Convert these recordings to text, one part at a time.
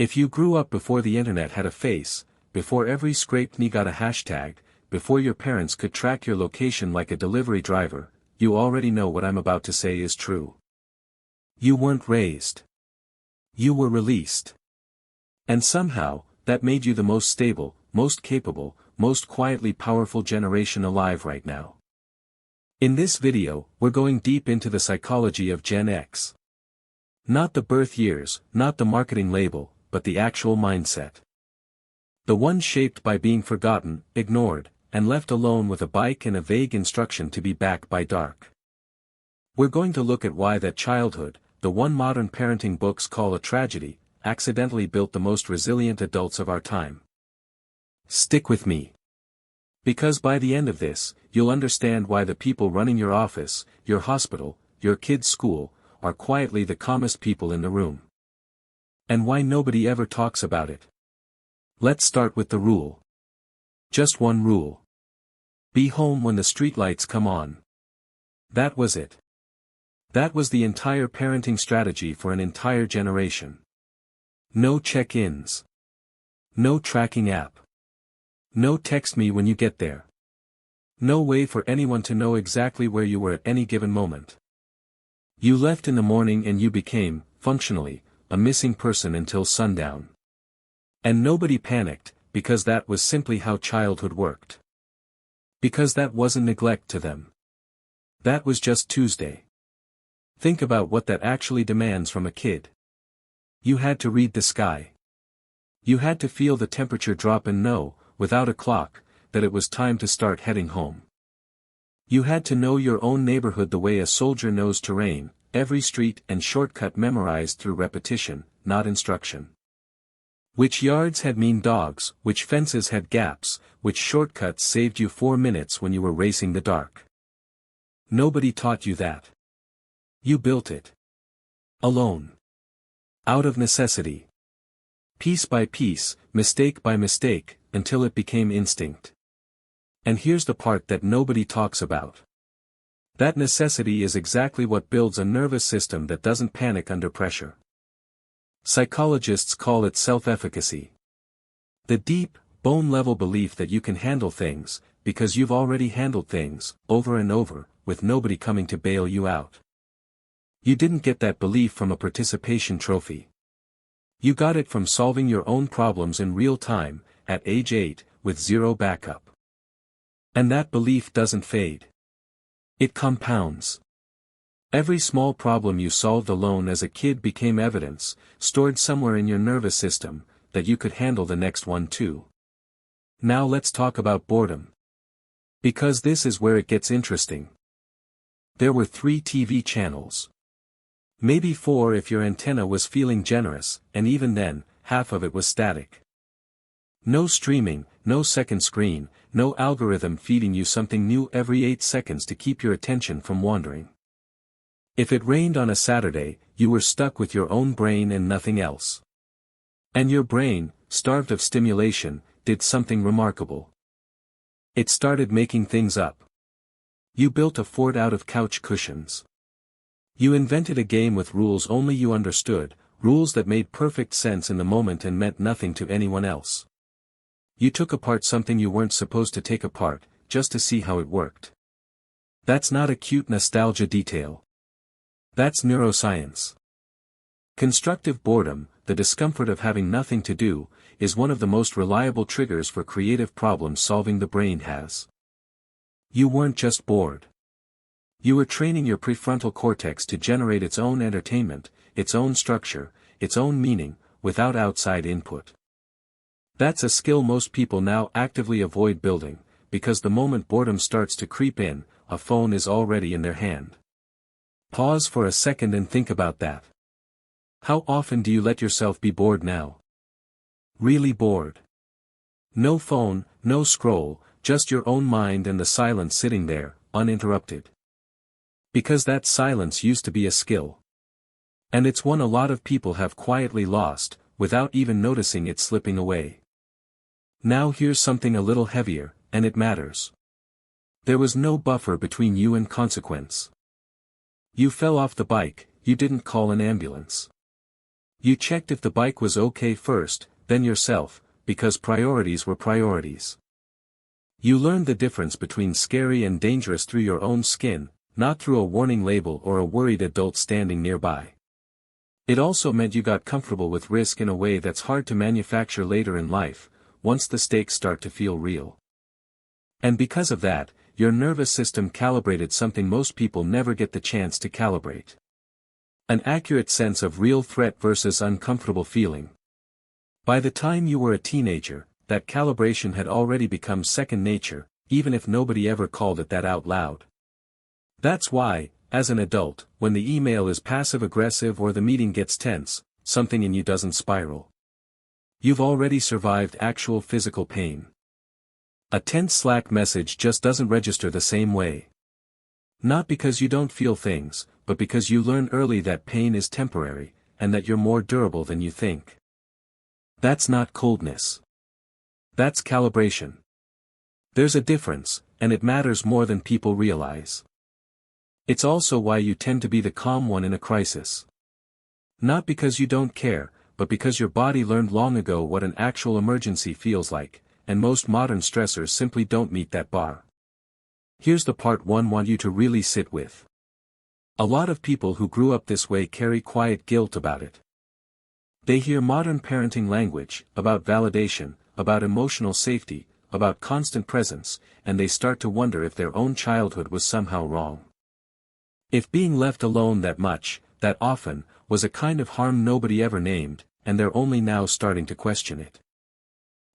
If you grew up before the internet had a face, before every scraped knee got a hashtag, before your parents could track your location like a delivery driver, you already know what I'm about to say is true. You weren't raised. You were released. And somehow, that made you the most stable, most capable, most quietly powerful generation alive right now. In this video, we're going deep into the psychology of Gen X. Not the birth years, not the marketing label, but the actual mindset. The one shaped by being forgotten, ignored, and left alone with a bike and a vague instruction to be back by dark. We're going to look at why that childhood, the one modern parenting books call a tragedy, accidentally built the most resilient adults of our time. Stick with me. Because by the end of this, you'll understand why the people running your office, your hospital, your kid's school, are quietly the calmest people in the room. And why nobody ever talks about it. Let's start with the rule. Just one rule. Be home when the streetlights come on. That was it. That was the entire parenting strategy for an entire generation. No check-ins. No tracking app. No text me when you get there. No way for anyone to know exactly where you were at any given moment. You left in the morning and you became, functionally, a missing person until sundown. And nobody panicked, because that was simply how childhood worked. Because that wasn't neglect to them. That was just Tuesday. Think about what that actually demands from a kid. You had to read the sky. You had to feel the temperature drop and know, without a clock, that it was time to start heading home. You had to know your own neighborhood the way a soldier knows terrain, every street and shortcut memorized through repetition, not instruction. Which yards had mean dogs, which fences had gaps, which shortcuts saved you 4 minutes when you were racing the dark. Nobody taught you that. You built it. Alone. Out of necessity. Piece by piece, mistake by mistake, until it became instinct. And here's the part that nobody talks about. That necessity is exactly what builds a nervous system that doesn't panic under pressure. Psychologists call it self-efficacy. The deep, bone-level belief that you can handle things, because you've already handled things, over and over, with nobody coming to bail you out. You didn't get that belief from a participation trophy. You got it from solving your own problems in real time, at age 8, with zero backup. And that belief doesn't fade. It compounds. Every small problem you solved alone as a kid became evidence, stored somewhere in your nervous system, that you could handle the next one too. Now let's talk about boredom. Because this is where it gets interesting. There were 3 TV channels. Maybe 4 if your antenna was feeling generous, and even then, half of it was static. No streaming, no second screen, no algorithm feeding you something new every 8 seconds to keep your attention from wandering. If it rained on a Saturday, you were stuck with your own brain and nothing else. And your brain, starved of stimulation, did something remarkable. It started making things up. You built a fort out of couch cushions. You invented a game with rules only you understood, rules that made perfect sense in the moment and meant nothing to anyone else. You took apart something you weren't supposed to take apart, just to see how it worked. That's not a cute nostalgia detail. That's neuroscience. Constructive boredom, the discomfort of having nothing to do, is one of the most reliable triggers for creative problem solving the brain has. You weren't just bored. You were training your prefrontal cortex to generate its own entertainment, its own structure, its own meaning, without outside input. That's a skill most people now actively avoid building, because the moment boredom starts to creep in, a phone is already in their hand. Pause for a second and think about that. How often do you let yourself be bored now? Really bored. No phone, no scroll, just your own mind and the silence sitting there, uninterrupted. Because that silence used to be a skill. And it's one a lot of people have quietly lost, without even noticing it slipping away. Now here's something a little heavier, and it matters. There was no buffer between you and consequence. You fell off the bike, you didn't call an ambulance. You checked if the bike was okay first, then yourself, because priorities were priorities. You learned the difference between scary and dangerous through your own skin, not through a warning label or a worried adult standing nearby. It also meant you got comfortable with risk in a way that's hard to manufacture later in life, once the stakes start to feel real. And because of that, your nervous system calibrated something most people never get the chance to calibrate. An accurate sense of real threat versus uncomfortable feeling. By the time you were a teenager, that calibration had already become second nature, even if nobody ever called it that out loud. That's why, as an adult, when the email is passive-aggressive or the meeting gets tense, something in you doesn't spiral. You've already survived actual physical pain. A tense Slack message just doesn't register the same way. Not because you don't feel things, but because you learn early that pain is temporary, and that you're more durable than you think. That's not coldness. That's calibration. There's a difference, and it matters more than people realize. It's also why you tend to be the calm one in a crisis. Not because you don't care, but because your body learned long ago what an actual emergency feels like, and most modern stressors simply don't meet that bar. Here's the part I want you to really sit with. A lot of people who grew up this way carry quiet guilt about it. They hear modern parenting language, about validation, about emotional safety, about constant presence, and they start to wonder if their own childhood was somehow wrong. If being left alone that much, that often, was a kind of harm nobody ever named, and they're only now starting to question it.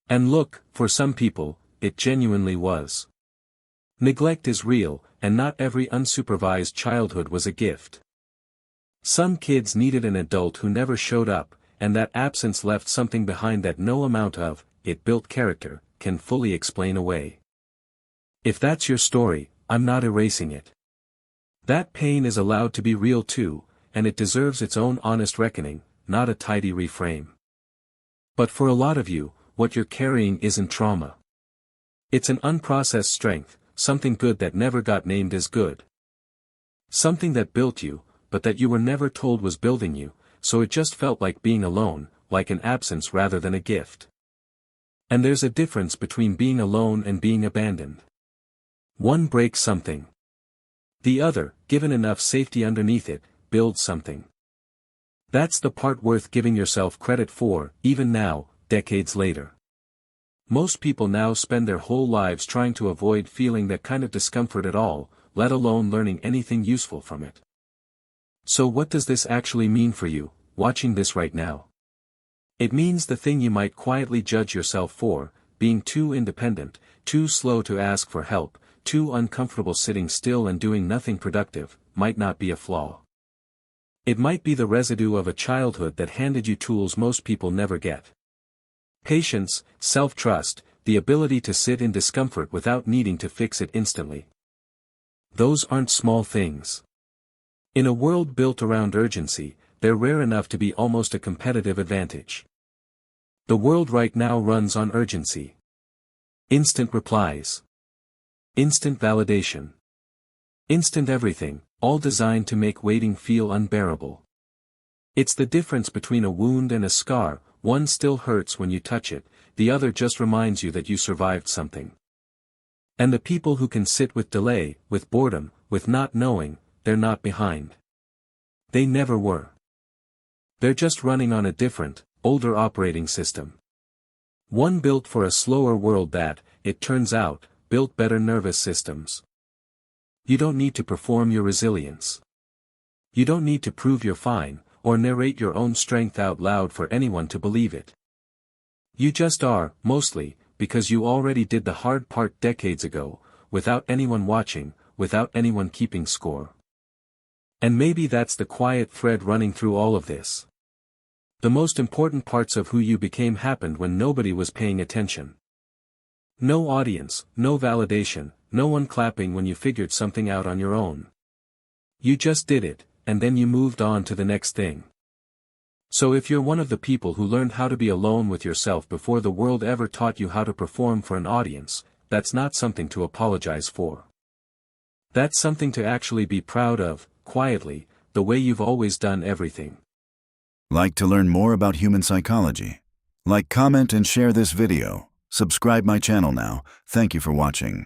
And look, for some people, it genuinely was. Neglect is real, and not every unsupervised childhood was a gift. Some kids needed an adult who never showed up, and that absence left something behind that no amount of, it built character, can fully explain away. If that's your story, I'm not erasing it. That pain is allowed to be real too, and it deserves its own honest reckoning, not a tidy reframe. But for a lot of you, what you're carrying isn't trauma. It's an unprocessed strength, something good that never got named as good. Something that built you, but that you were never told was building you, so it just felt like being alone, like an absence rather than a gift. And there's a difference between being alone and being abandoned. One breaks something. The other, given enough safety underneath it, builds something. That's the part worth giving yourself credit for, even now, decades later. Most people now spend their whole lives trying to avoid feeling that kind of discomfort at all, let alone learning anything useful from it. So what does this actually mean for you, watching this right now? It means the thing you might quietly judge yourself for, being too independent, too slow to ask for help, too uncomfortable sitting still and doing nothing productive, might not be a flaw. It might be the residue of a childhood that handed you tools most people never get. Patience, self-trust, the ability to sit in discomfort without needing to fix it instantly. Those aren't small things. In a world built around urgency, they're rare enough to be almost a competitive advantage. The world right now runs on urgency. Instant replies. Instant validation. Instant everything, all designed to make waiting feel unbearable. It's the difference between a wound and a scar, one still hurts when you touch it, the other just reminds you that you survived something. And the people who can sit with delay, with boredom, with not knowing, they're not behind. They never were. They're just running on a different, older operating system. One built for a slower world that, it turns out, built better nervous systems. You don't need to perform your resilience. You don't need to prove you're fine, or narrate your own strength out loud for anyone to believe it. You just are, mostly, because you already did the hard part decades ago, without anyone watching, without anyone keeping score. And maybe that's the quiet thread running through all of this. The most important parts of who you became happened when nobody was paying attention. No audience, no validation, no one clapping when you figured something out on your own. You just did it, and then you moved on to the next thing. So if you're one of the people who learned how to be alone with yourself before the world ever taught you how to perform for an audience, that's not something to apologize for. That's something to actually be proud of, quietly, the way you've always done everything. Like to learn more about human psychology? Like, comment, and share this video. Subscribe my channel now. Thank you for watching.